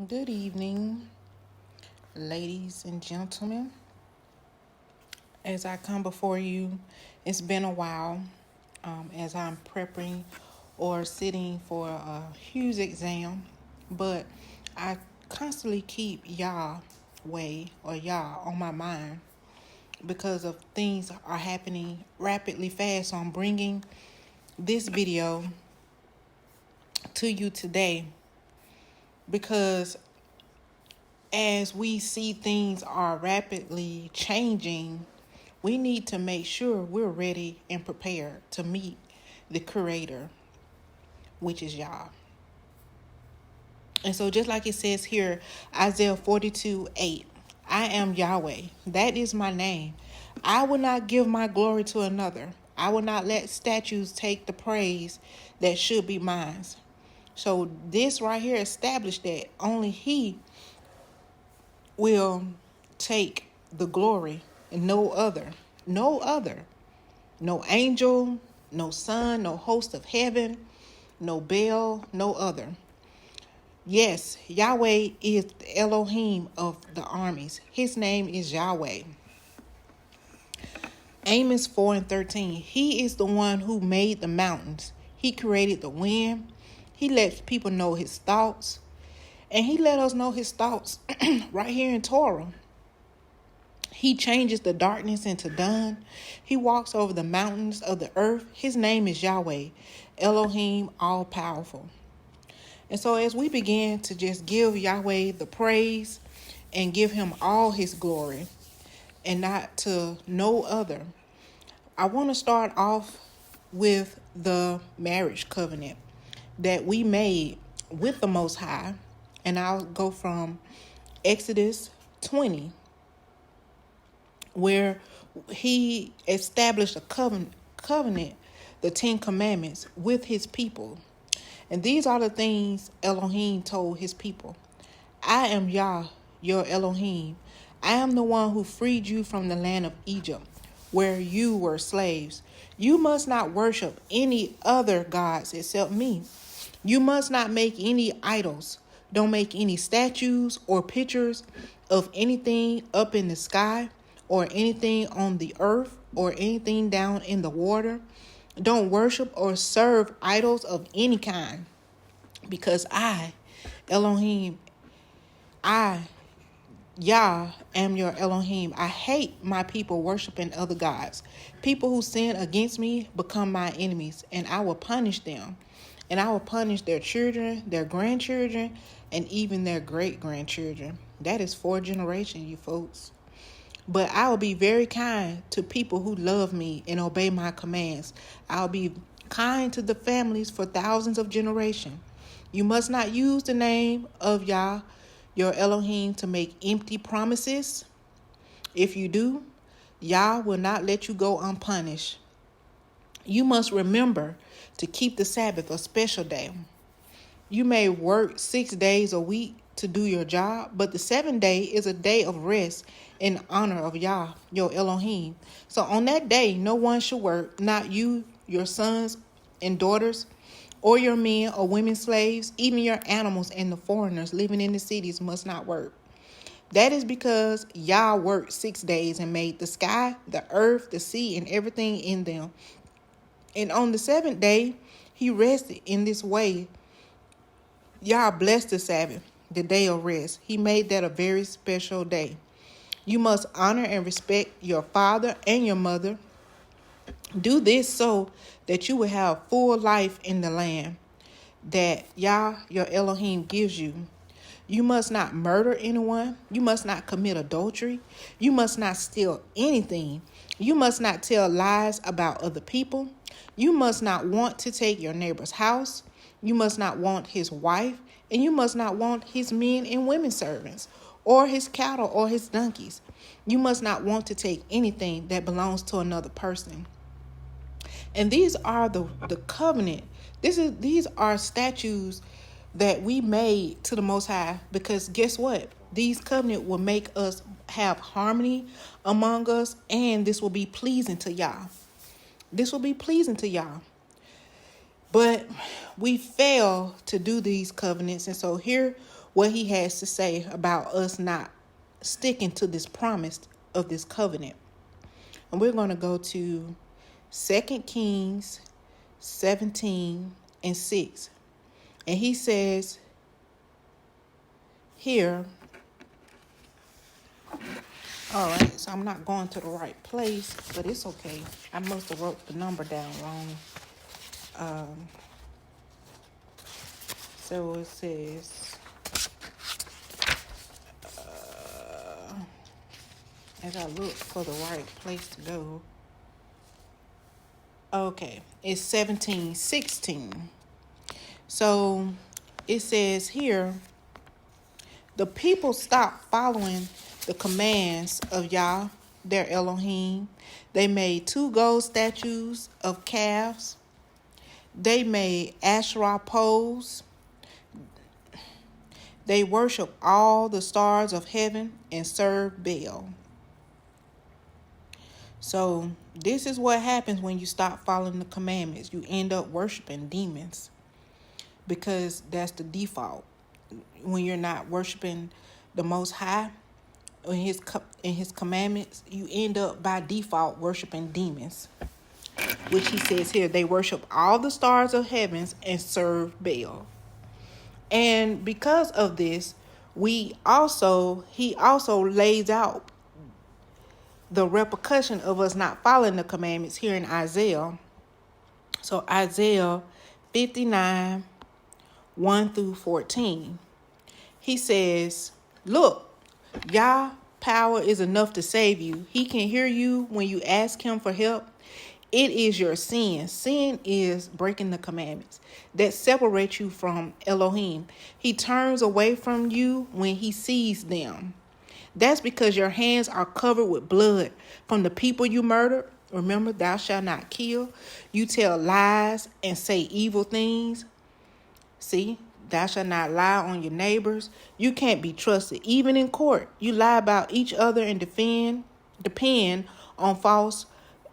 Good evening, ladies and gentlemen. As I come before you, it's been a while as I'm prepping or sitting for a huge exam, but I constantly keep Yahweh or Yah on my mind because of things are happening rapidly fast. So I'm bringing this video to you today because as we see things are rapidly changing, we need to make sure we're ready and prepared to meet the Creator, which is Yah. And so just like it says here, Isaiah 42:8, I am Yahweh. That is my name. I will not give my glory to another. I will not let statues take the praise that should be mine. So this right here established that only He will take the glory and no other. No other. No angel, no son, no host of heaven, no Baal, no other. Yes, Yahweh is the Elohim of the armies. His name is Yahweh. Amos 4:13. He is the one who made the mountains. He created the wind. He lets people know his thoughts. And he let us know his thoughts right here in Torah. He changes the darkness into dawn. He walks over the mountains of the earth. His name is Yahweh, Elohim, all-powerful. And so as we begin to just give Yahweh the praise and give him all his glory and not to no other, I want to start off with the marriage covenant that we made with the Most High. And I'll go from Exodus 20, where he established a covenant, the 10 Commandments, with his people. And these are the things Elohim told his people. I am Yah, your Elohim. I am the one who freed you from the land of Egypt, where you were slaves. You must not worship any other gods except me. You must not make any idols. Don't make any statues or pictures of anything up in the sky or anything on the earth or anything down in the water. Don't worship or serve idols of any kind, because I, Elohim, Yah, am your Elohim. I hate my people worshiping other gods. People who sin against me become my enemies, and I will punish them. And I will punish their children, their grandchildren, and even their great-grandchildren. That is 4 generations, you folks. But I will be very kind to people who love me and obey my commands. I'll be kind to the families for thousands of generations. You must not use the name of Yah, your Elohim, to make empty promises. If you do, Yah will not let you go unpunished. You must remember to keep the Sabbath a special day. You may work 6 days a week to do your job, but the 7th day is a day of rest in honor of Yah, your Elohim. So on that day, no one should work, not you, your sons and daughters, or your men or women slaves, even your animals and the foreigners living in the cities must not work. That is because Yah worked 6 days and made the sky, the earth, the sea, and everything in them. And on the 7th day, he rested in this way. Yah blessed the Sabbath, the day of rest. He made that a very special day. You must honor and respect your father and your mother. Do this so that you will have full life in the land that Yah, your Elohim, gives you. You must not murder anyone. You must not commit adultery. You must not steal anything. You must not tell lies about other people. You must not want to take your neighbor's house. You must not want his wife. And you must not want his men and women servants, or his cattle or his donkeys. You must not want to take anything that belongs to another person. And these are the covenant. These are statutes that we made to the Most High, because guess what? These covenant will make us have harmony among us, and this will be pleasing to Yah. This will be pleasing to Yah. But we fail to do these covenants. And so here what he has to say about us not sticking to this promise of this covenant. And we're going to go to 2 Kings 17:6. And he says here, all right, so I'm not going to the right place, but it's okay. I must have wrote the number down wrong. So it says, as I look for the right place to go. Okay, it's 17:16. So it says here, the people stopped following the commands of Yah, their Elohim. They made 2 gold statues of calves. They made Asherah poles. They worshiped all the stars of heaven and served Baal. So this is what happens when you stop following the commandments. You end up worshiping demons, because that's the default. When you're not worshiping the Most High in his commandments, you end up by default worshiping demons, which he says here, they worship all the stars of heavens and serve Baal. And because of this, he also lays out the repercussion of us not following the commandments here in Isaiah. So Isaiah 59:1-14. He says, look, Yah power is enough to save you. He can hear you when you ask him for help. It is your sin. Sin is breaking the commandments that separate you from Elohim. He turns away from you when he sees them. That's because your hands are covered with blood from the people you murdered. Remember, thou shalt not kill. You tell lies and say evil things. See, thou shalt not lie on your neighbors. You can't be trusted, even in court. You lie about each other and depend on false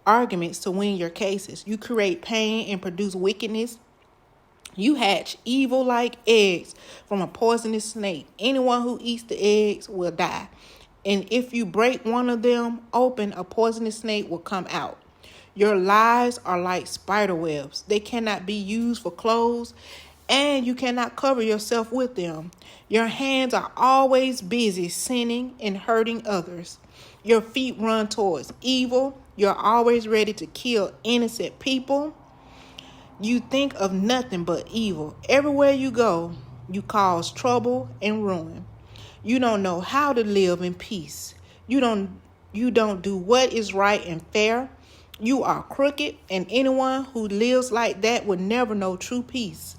arguments to win your cases. You create pain and produce wickedness. You hatch evil like eggs from a poisonous snake. Anyone who eats the eggs will die. And if you break one of them open, a poisonous snake will come out. Your lies are like spider webs. They cannot be used for clothes, and you cannot cover yourself with them. Your hands are always busy sinning and hurting others. Your feet run towards evil. You're always ready to kill innocent people. You think of nothing but evil. Everywhere you go, you cause trouble and ruin. You don't know how to live in peace. You don't do what is right and fair. You are crooked, and anyone who lives like that will never know true peace.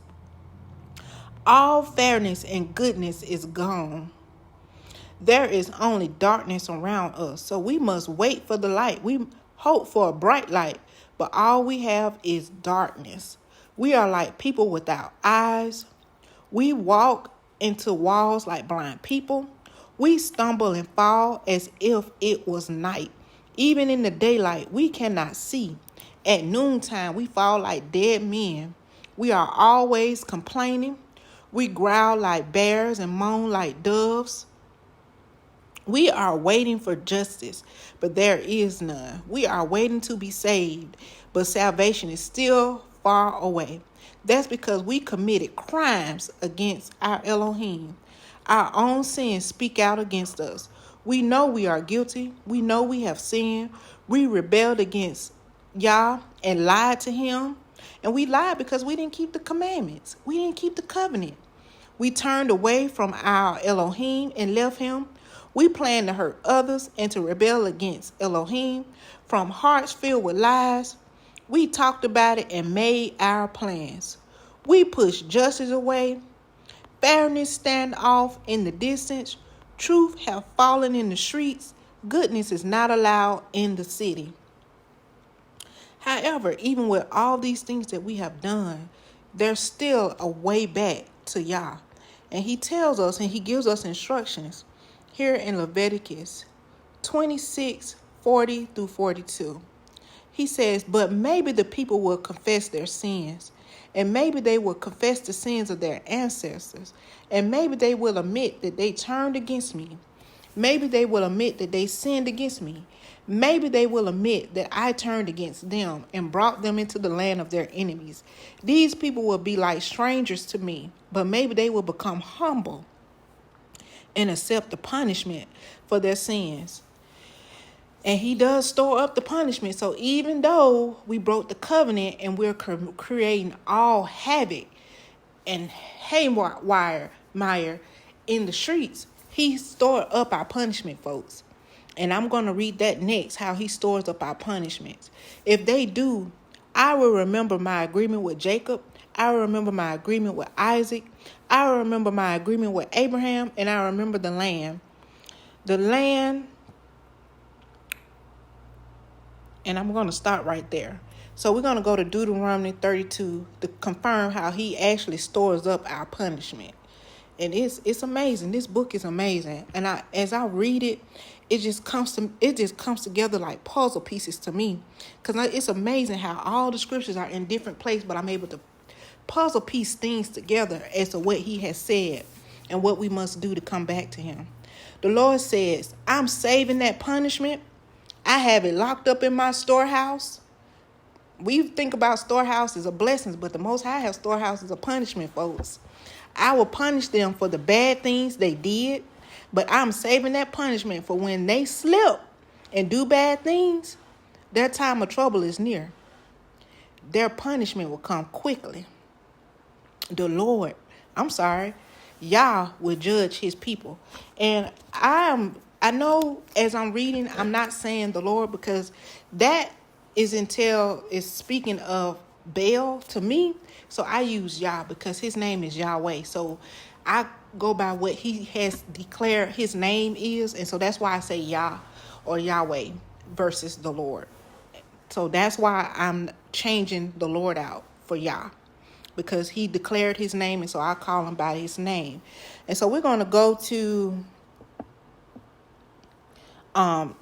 All fairness and goodness is gone. There is only darkness around us, so we must wait for the light. We hope for a bright light, but all we have is darkness. We are like people without eyes. We walk into walls like blind people. We stumble and fall as if it was night. Even in the daylight, we cannot see. At noontime, we fall like dead men. We are always complaining. We growl like bears and moan like doves. We are waiting for justice, but there is none. We are waiting to be saved, but salvation is still far away. That's because we committed crimes against our Elohim. Our own sins speak out against us. We know we are guilty. We know we have sinned. We rebelled against Yah and lied to him. And we lied because we didn't keep the commandments. We didn't keep the covenant. We turned away from our Elohim and left him. We planned to hurt others and to rebel against Elohim from hearts filled with lies. We talked about it and made our plans. We pushed justice away. Fairness stand off in the distance. Truth have fallen in the streets. Goodness is not allowed in the city. However, even with all these things that we have done, there's still a way back to Yah. And he tells us and he gives us instructions here in Leviticus 26:40-42. He says, but maybe the people will confess their sins And maybe they will confess the sins of their ancestors. And maybe they will admit that they turned against me. Maybe they will admit that they sinned against me. Maybe they will admit that I turned against them and brought them into the land of their enemies. These people will be like strangers to me, but maybe they will become humble and accept the punishment for their sins. And he does store up the punishment. So even though we broke the covenant and we're creating all havoc and haywire in the streets, he stored up our punishment, folks. And I'm going to read that next, how he stores up our punishments. If they do, I will remember my agreement with Jacob. I will remember my agreement with Isaac. I will remember my agreement with Abraham. And I remember the land. The land. And I'm going to start right there. So we're going to go to Deuteronomy 32 to confirm how he actually stores up our punishment. And it's amazing. This book is amazing. And as I read it, it just comes together like puzzle pieces to me. Because it's amazing how all the scriptures are in different places, but I'm able to puzzle piece things together as to what he has said and what we must do to come back to him. The Lord says, I'm saving that punishment. I have it locked up in my storehouse. We think about storehouses as blessings, but the Most High has storehouses of punishment, folks. I will punish them for the bad things they did, but I'm saving that punishment for when they slip and do bad things. Their time of trouble is near. Their punishment will come quickly. The Lord, Yah will judge his people. And I know as I'm reading, I'm not saying the Lord, because that is speaking of Baal to me. So I use Yah because his name is Yahweh. So I go by what he has declared his name is. And so that's why I say Yah or Yahweh versus the Lord. So that's why I'm changing the Lord out for Yah, because he declared his name. And so I call him by his name. And so we're going to go to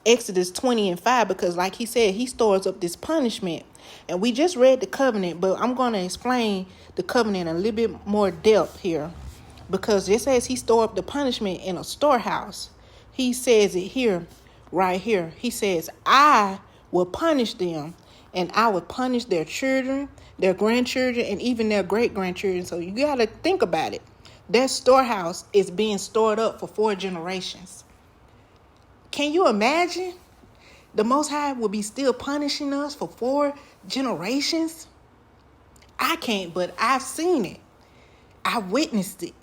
Exodus 20:5, because like he said, he stores up this punishment. And we just read the covenant, but I'm going to explain the covenant in a little bit more depth here, because it says he stored up the punishment in a storehouse. He says it here, right here. He says, I will punish them, and I will punish their children, their grandchildren, and even their great-grandchildren. So you got to think about it. That storehouse is being stored up for 4 generations. Can you imagine? The Most High will be still punishing us for 4 generations? I can't, but I've seen it. I witnessed it.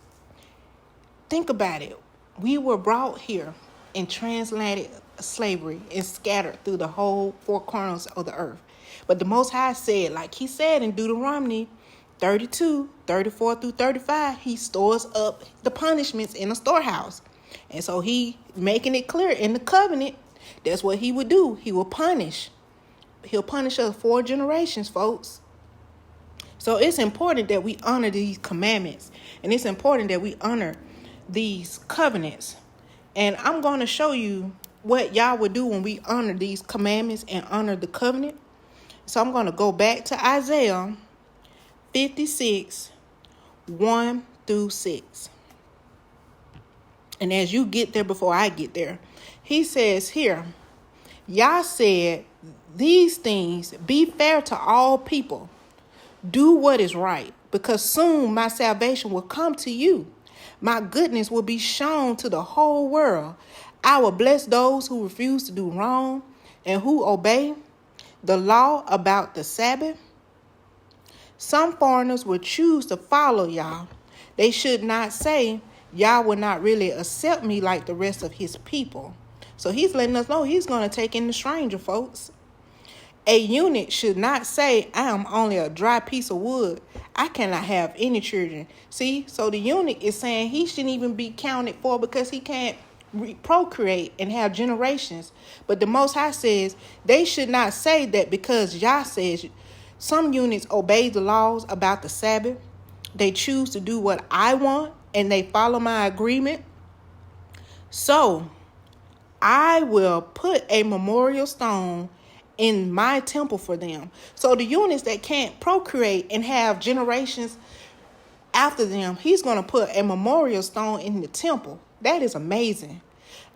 Think about it. We were brought here in transatlantic slavery and scattered through the whole 4 corners of the earth. But the Most High said, like he said in Deuteronomy 32, 34 through 35, he stores up the punishments in a storehouse. And so he making it clear in the covenant, that's what he would do. He will punish. He'll punish us 4 generations, folks. So it's important that we honor these commandments. And it's important that we honor these covenants. And I'm going to show you what y'all would do when we honor these commandments and honor the covenant. So I'm going to go back to Isaiah 56, 1 through 6. And as you get there before I get there, he says here, Yah said, these things, be fair to all people. Do what is right, because soon my salvation will come to you. My goodness will be shown to the whole world. I will bless those who refuse to do wrong and who obey the law about the Sabbath. Some foreigners will choose to follow Yah. They should not say, Yah will not really accept me like the rest of his people. So he's letting us know he's going to take in the stranger, folks. A eunuch should not say, I am only a dry piece of wood. I cannot have any children. See, so the eunuch is saying he shouldn't even be counted for because he can't procreate and have generations. But the Most High says they should not say that, because Yah says some eunuchs obey the laws about the Sabbath. They choose to do what I want and they follow my agreement. So I will put a memorial stone in my temple for them. So the units that can't procreate and have generations after them, he's going to put a memorial stone in the temple. That is amazing.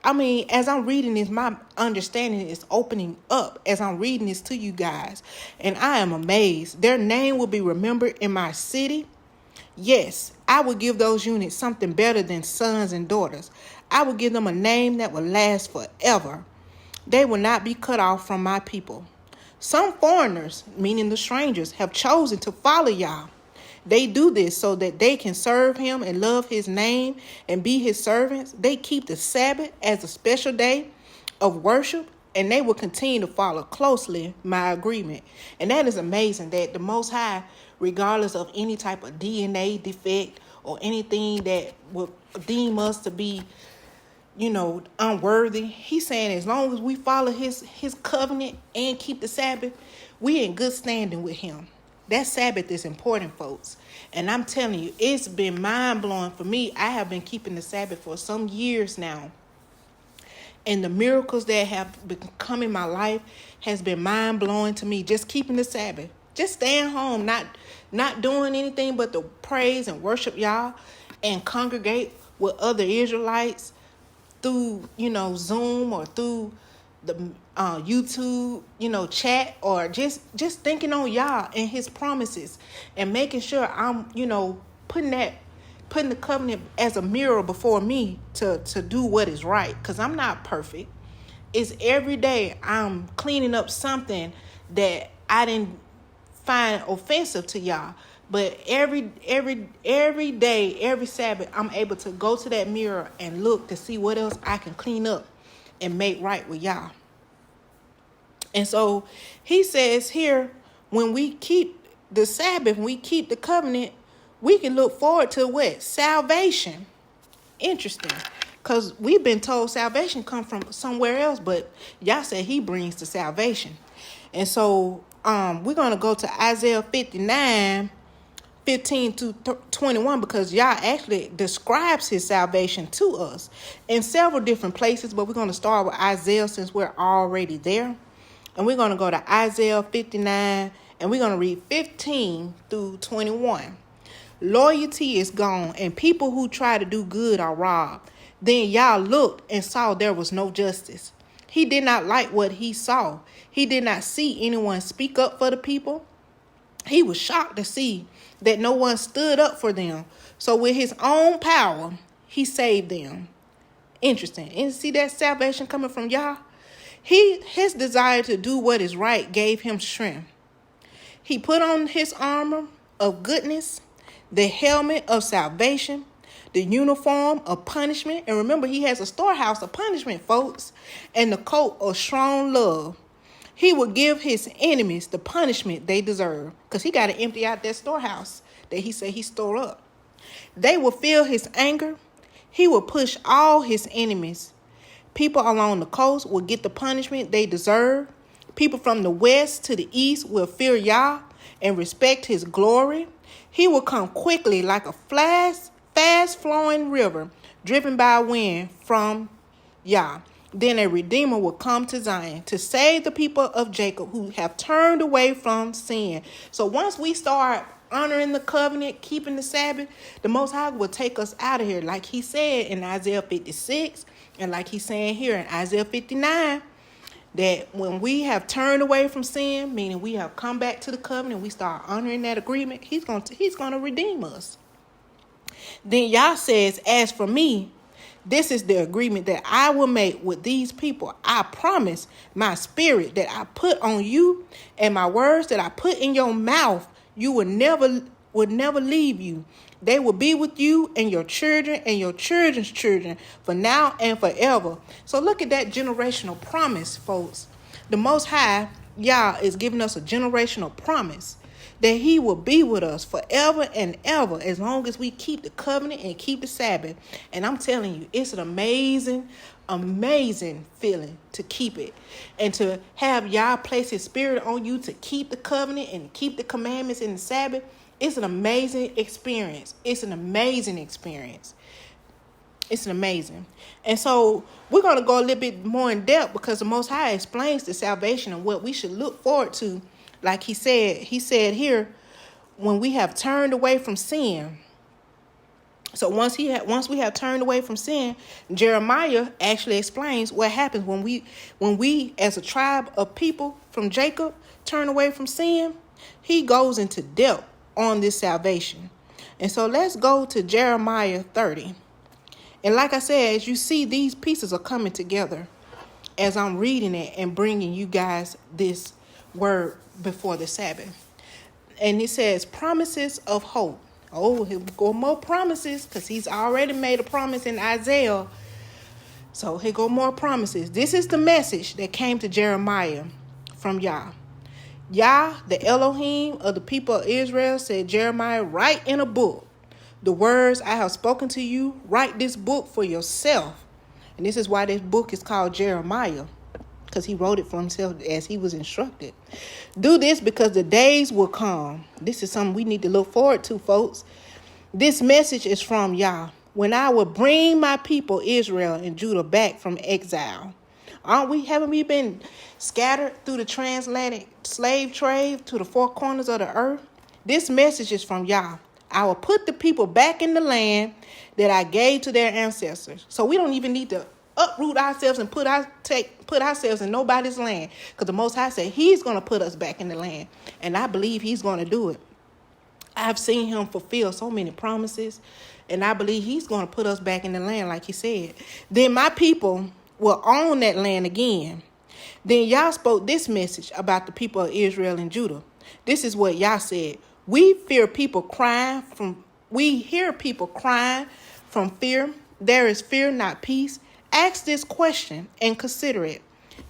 I mean, as I'm reading this, my understanding is opening up as I'm reading this to you guys. And I am amazed. Their name will be remembered in my city. Yes, I will give those units something better than sons and daughters. I will give them a name that will last forever. They will not be cut off from my people. Some foreigners, meaning the strangers, have chosen to follow Yah. They do this so that they can serve him and love his name and be his servants. They keep the Sabbath as a special day of worship, and they will continue to follow closely my agreement. And that is amazing that the Most High, regardless of any type of DNA defect or anything that would deem us to be, unworthy, he's saying as long as we follow his covenant and keep the Sabbath, we in good standing with him. That Sabbath is important, folks. And I'm telling you, it's been mind-blowing for me. I have been keeping the Sabbath for some years now. And the miracles that have come in my life has been mind-blowing to me. Just keeping the Sabbath. Just staying home, not doing anything but to praise and worship Yah and congregate with other Israelites through, Zoom or through the YouTube, chat, or just thinking on Yah and his promises and making sure I'm, putting the covenant as a mirror before me to do what is right. Because I'm not perfect. It's every day I'm cleaning up something that I didn't find offensive to Yah. But every day, every Sabbath, I'm able to go to that mirror and look to see what else I can clean up and make right with Yah. And so he says here, when we keep the Sabbath, when we keep the covenant, we can look forward to what? Salvation. Interesting. Because we've been told salvation come from somewhere else, but Yah said he brings the salvation. And so we're going to go to Isaiah 59, 15 to 21, because Yah actually describes his salvation to us in several different places, but we're going to start with Isaiah since we're already there. And we're going to go to Isaiah 59, and we're going to read 15 through 21. Loyalty is gone, and people who try to do good are robbed. Then Yah looked and saw there was no justice. He did not like what he saw. He did not see anyone speak up for the people. He was shocked to see that no one stood up for them. So with his own power, he saved them. Interesting. And see that salvation coming from Yah? His desire to do what is right gave him strength. He put on his armor of goodness, the helmet of salvation, the uniform of punishment. And remember, he has a storehouse of punishment, folks, and the coat of strong love. He will give his enemies the punishment they deserve, because he got to empty out that storehouse that he said he stored up. They will feel his anger. He will push all his enemies. People along the coast will get the punishment they deserve. People from the west to the east will fear Yah and respect his glory. He will come quickly like a fast-flowing river driven by wind from Yah. Then a Redeemer will come to Zion to save the people of Jacob who have turned away from sin. So once we start honoring the covenant, keeping the Sabbath, the Most High will take us out of here, like he said in Isaiah 56, and like he's saying here in Isaiah 59, that when we have turned away from sin, meaning we have come back to the covenant, we start honoring that agreement, he's going to redeem us. Then Yah says, as for me, this is the agreement that I will make with these people. I promise my spirit that I put on you and my words that I put in your mouth, you will never leave you. They will be with you and your children and your children's children for now and forever. So look at that generational promise, folks. The Most High, Yah, is giving us a generational promise that he will be with us forever and ever as long as we keep the covenant and keep the Sabbath. And I'm telling you, it's an amazing feeling to keep it and to have Yah place his spirit on you to keep the covenant and keep the commandments in the Sabbath. It's an amazing experience. It's an amazing experience. It's amazing. And so we're going to go a little bit more in depth because the Most High explains the salvation and what we should look forward to. Like he said here, when we have turned away from sin. So once we have turned away from sin, Jeremiah actually explains what happens when we as a tribe of people from Jacob turn away from sin. He goes into depth on this salvation. And so let's go to Jeremiah 30. And like I said, as you see, these pieces are coming together as I'm reading it and bringing you guys this word before the Sabbath. And it says, promises of hope. Oh, he'll go more promises because he's already made a promise in Isaiah. So here go more promises. This is the message that came to Jeremiah from Yah. Yah, the Elohim of the people of Israel, said, Jeremiah, write in a book the words I have spoken to you. Write this book for yourself. And this is why this book is called Jeremiah, because he wrote it for himself as he was instructed. Do this because the days will come. This is something we need to look forward to, folks. This message is from Yah. When I will bring my people Israel and Judah back from exile. Haven't we been scattered through the transatlantic slave trade to the four corners of the earth? This message is from Yah. I will put the people back in the land that I gave to their ancestors. So we don't even need to uproot ourselves and put ourselves in nobody's land, because the Most High said he's going to put us back in the land, and I believe he's going to do it. I've seen him fulfill so many promises, and I believe he's going to put us back in the land like he said. Then my people will own that land again. Then Yah spoke this message about the people of Israel and Judah. This is what Yah said. We hear people crying from fear. There is fear, not peace. Ask this question and consider it.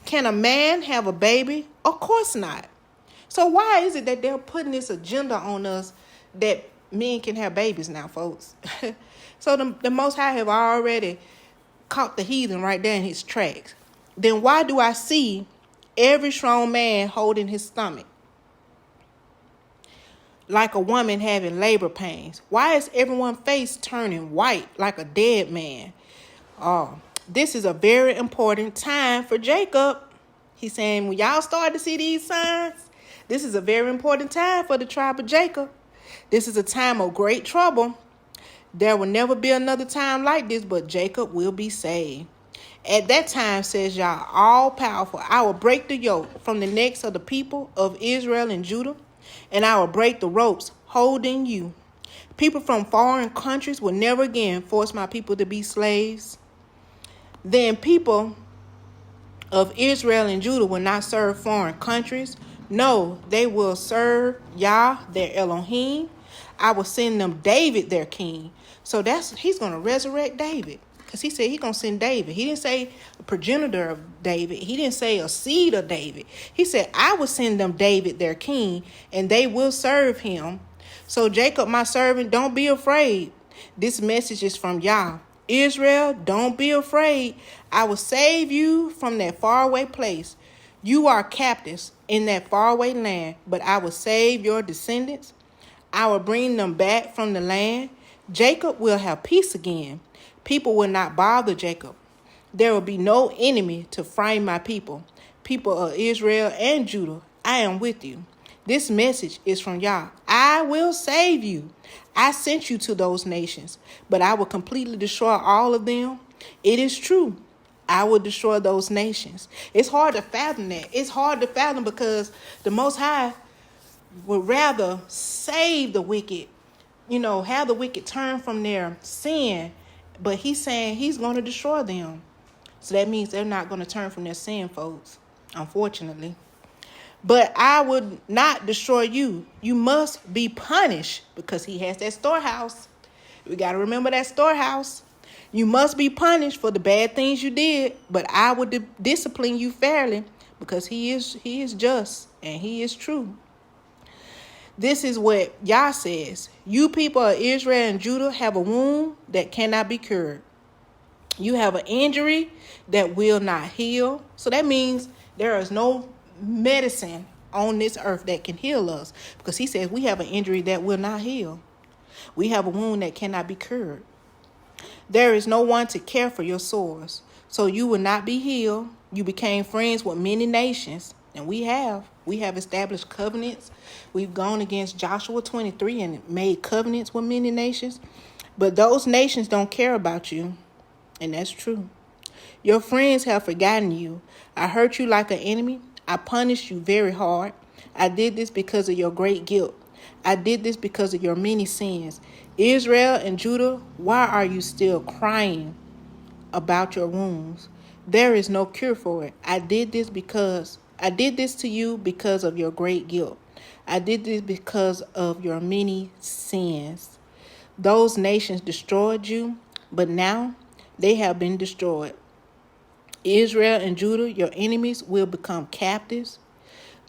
Can a man have a baby? Of course not. So why is it that they're putting this agenda on us that men can have babies now, folks? So the Most High have already caught the heathen right there in his tracks. Then why do I see every strong man holding his stomach like a woman having labor pains? Why is everyone's face turning white like a dead man? This is a very important time for Jacob. He's saying, when y'all start to see these signs, this is a very important time for the tribe of Jacob. This is a time of great trouble. There will never be another time like this, but Jacob will be saved. At that time, says Yah, all powerful, I will break the yoke from the necks of the people of Israel and Judah, and I will break the ropes holding you. People from foreign countries will never again force my people to be slaves. Then people of Israel and Judah will not serve foreign countries. No, they will serve Yah, their Elohim. I will send them David, their king. So he's going to resurrect David, because he said he's going to send David. He didn't say a progenitor of David. He didn't say a seed of David. He said, I will send them David, their king, and they will serve him. So Jacob, my servant, don't be afraid. This message is from Yah. Israel, don't be afraid. I will save you from that faraway place. You are captives in that faraway land, but I will save your descendants. I will bring them back from the land. Jacob will have peace again. People will not bother Jacob. There will be no enemy to frighten my people. People of Israel and Judah, I am with you. This message is from Yah. I will save you. I sent you to those nations, but I will completely destroy all of them. It is true. I will destroy those nations. It's hard to fathom that. It's hard to fathom because the Most High would rather save the wicked, have the wicked turn from their sin, but he's saying he's going to destroy them. So that means they're not going to turn from their sin, folks, unfortunately. But I would not destroy you. You must be punished, because he has that storehouse. We got to remember that storehouse. You must be punished for the bad things you did, but I would discipline you fairly, because he is just and he is true. This is what Yah says. You people of Israel and Judah have a wound that cannot be cured. You have an injury that will not heal. So that means there is no medicine on this earth that can heal us, because he says we have an injury that will not heal. We have a wound that cannot be cured. There is no one to care for your sores. So you will not be healed. You became friends with many nations. And we have. We have established covenants. We've gone against Joshua 23 and made covenants with many nations. But those nations don't care about you. And that's true. Your friends have forgotten you. I hurt you like an enemy. I punished you very hard. I did this because of your great guilt. I did this because of your many sins. Israel and Judah, why are you still crying about your wounds? There is no cure for it. I did this to you because of your great guilt. I did this because of your many sins. Those nations destroyed you, but now they have been destroyed. Israel and Judah, your enemies, will become captives.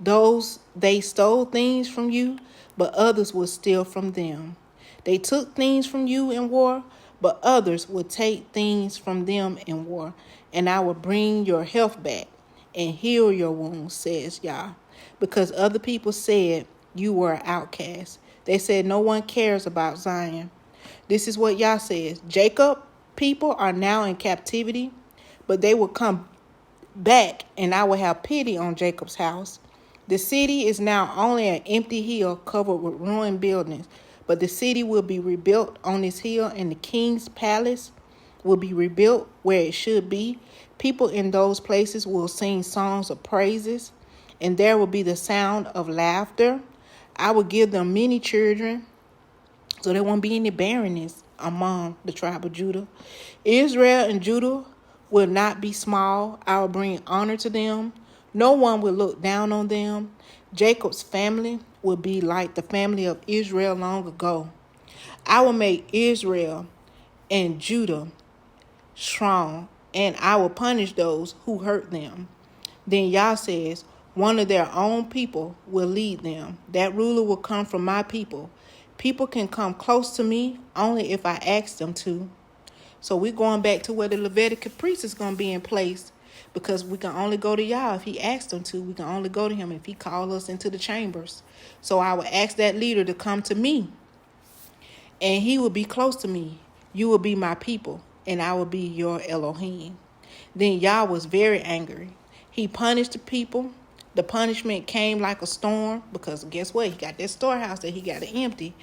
They stole things from you, but others will steal from them. They took things from you in war, but others will take things from them in war. And I will bring your health back and heal your wounds, says Yah. Because other people said you were an outcast. They said no one cares about Zion. This is what Yah says. Jacob people are now in captivity, but they will come back, and I will have pity on Jacob's house. The city is now only an empty hill covered with ruined buildings, but the city will be rebuilt on this hill, and the king's palace will be rebuilt where it should be. People in those places will sing songs of praises, and there will be the sound of laughter. I will give them many children, so there won't be any barrenness among the tribe of Judah. Israel and Judah will not be small. I will bring honor to them. No one will look down on them. Jacob's family will be like the family of Israel long ago. I will make Israel and Judah strong, and I will punish those who hurt them. Then Yah says, one of their own people will lead them. That ruler will come from my people. People can come close to me only if I ask them to. So we're going back to where the Levitical priest is going to be in place, because we can only go to Yah if he asks them to. We can only go to him if he calls us into the chambers. So I will ask that leader to come to me, and he will be close to me. You will be my people, and I will be your Elohim. Then Yah was very angry. He punished the people. The punishment came like a storm, because guess what? He got that storehouse that he got to empty.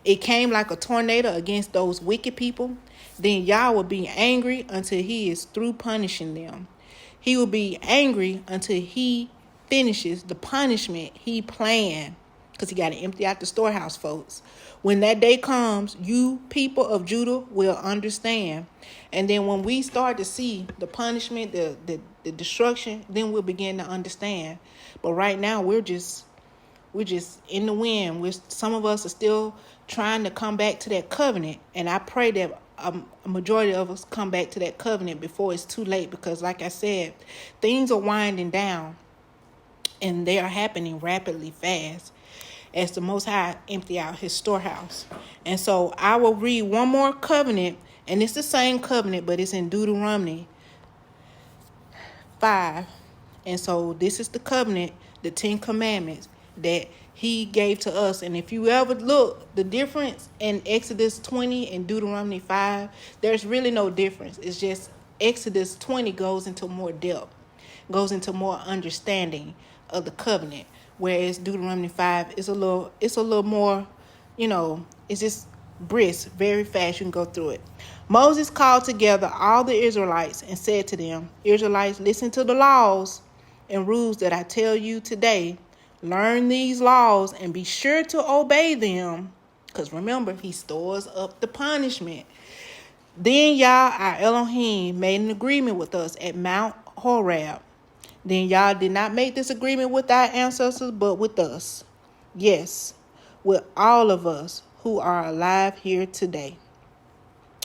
It came like a tornado against those wicked people. Then Yah will be angry until he is through punishing them. He will be angry until he finishes the punishment he planned, because he got to empty out the storehouse, folks. When that day comes, you people of Judah will understand. And then when we start to see the punishment, the destruction, then we'll begin to understand. But right now, we're just in the wind. Some of us are still trying to come back to that covenant. And I pray that a majority of us come back to that covenant before it's too late. Because like I said, things are winding down, and they are happening rapidly fast as the Most High empty out his storehouse. And so I will read one more covenant, and it's the same covenant, but it's in Deuteronomy 5. And so this is the covenant, the 10 commandments that he gave to us. And if you ever look, the difference in Exodus 20 and Deuteronomy 5, there's really no difference. It's just Exodus 20 goes into more depth, goes into more understanding of the covenant, whereas Deuteronomy 5 is a little more, it's just brisk, very fast. You can go through it. Moses called together all the Israelites and said to them, Israelites, listen to the laws and rules that I tell you today. Learn these laws and be sure to obey them, because remember, he stores up the punishment. Then Yah, our Elohim, made an agreement with us at Mount Horeb. Then Yah did not make this agreement with our ancestors, but with us. Yes, with all of us who are alive here today.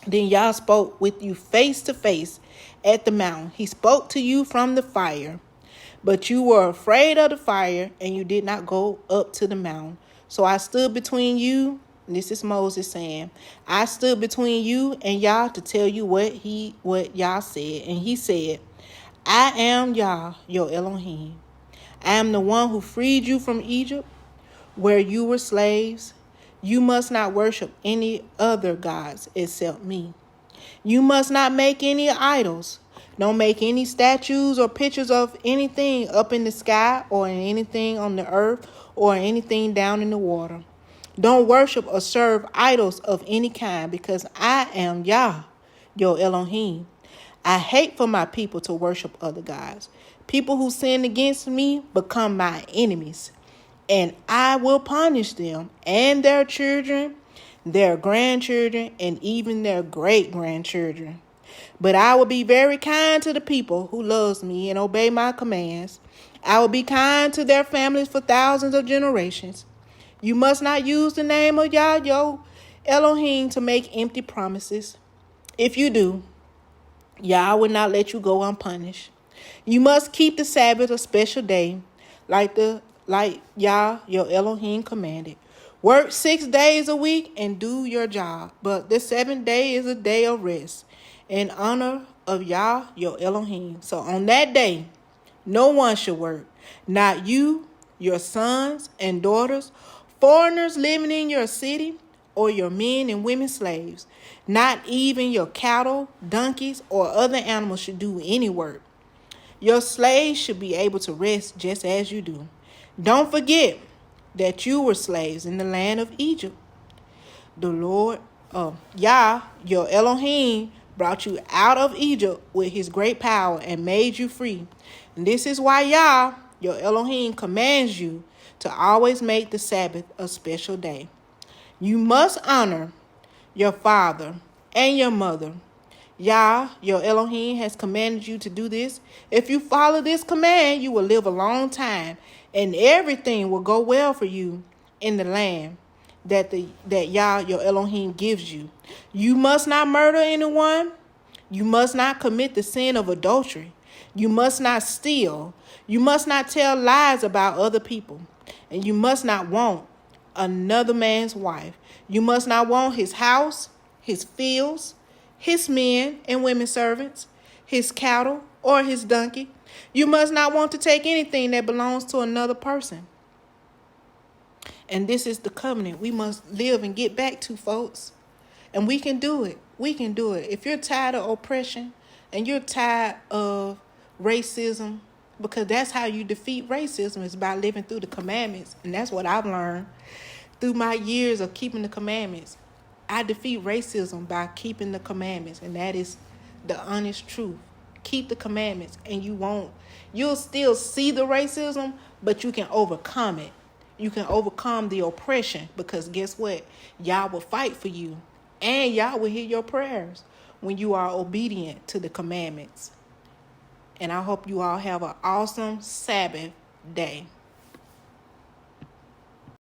Then Yah spoke with you face to face at the mountain. He spoke to you from the fire, but you were afraid of the fire, and you did not go up to the mountain. So I stood between you. And this is Moses saying, I stood between you and Yah to tell you what Yah said. And he said, I am Yah, your Elohim. I am the one who freed you from Egypt, where you were slaves. You must not worship any other gods except me. You must not make any idols. Don't make any statues or pictures of anything up in the sky or in anything on the earth or anything down in the water. Don't worship or serve idols of any kind, because I am Yah, your Elohim. I hate for my people to worship other gods. People who sin against me become my enemies, and I will punish them and their children, their grandchildren, and even their great-grandchildren. But I will be very kind to the people who loves me and obey my commands. I will be kind to their families for thousands of generations. You must not use the name of Yah, your Elohim, to make empty promises. If you do, Yah will not let you go unpunished. You must keep the Sabbath a special day, like Yah, your Elohim, commanded. Work 6 days a week and do your job, but the 7th day is a day of rest in honor of Yah, your Elohim. So on that day, no one should work, not you, your sons and daughters, foreigners living in your city, or your men and women slaves. Not even your cattle, donkeys, or other animals should do any work. Your slaves should be able to rest just as you do. Don't forget that you were slaves in the land of Egypt. The Lord, Yah, your Elohim, brought you out of Egypt with his great power and made you free. And this is why Yah, your Elohim, commands you to always make the Sabbath a special day. You must honor your father and your mother. Yah, your Elohim, has commanded you to do this. If you follow this command, you will live a long time, and everything will go well for you in the land that Yah, your Elohim, gives you. You must not murder anyone. You must not commit the sin of adultery. You must not steal. You must not tell lies about other people. And you must not want another man's wife. You must not want his house, his fields, his men and women servants, his cattle, or his donkey. You must not want to take anything that belongs to another person. And this is the covenant we must live and get back to, folks. And we can do it. We can do it. If you're tired of oppression and you're tired of racism, because that's how you defeat racism, is by living through the commandments. And that's what I've learned through my years of keeping the commandments. I defeat racism by keeping the commandments, and that is the honest truth. Keep the commandments, and you'll still see the racism, but you can overcome it. You can overcome the oppression, because guess what? Yah will fight for you, and Yah will hear your prayers when you are obedient to the commandments. And I hope you all have an awesome Sabbath day.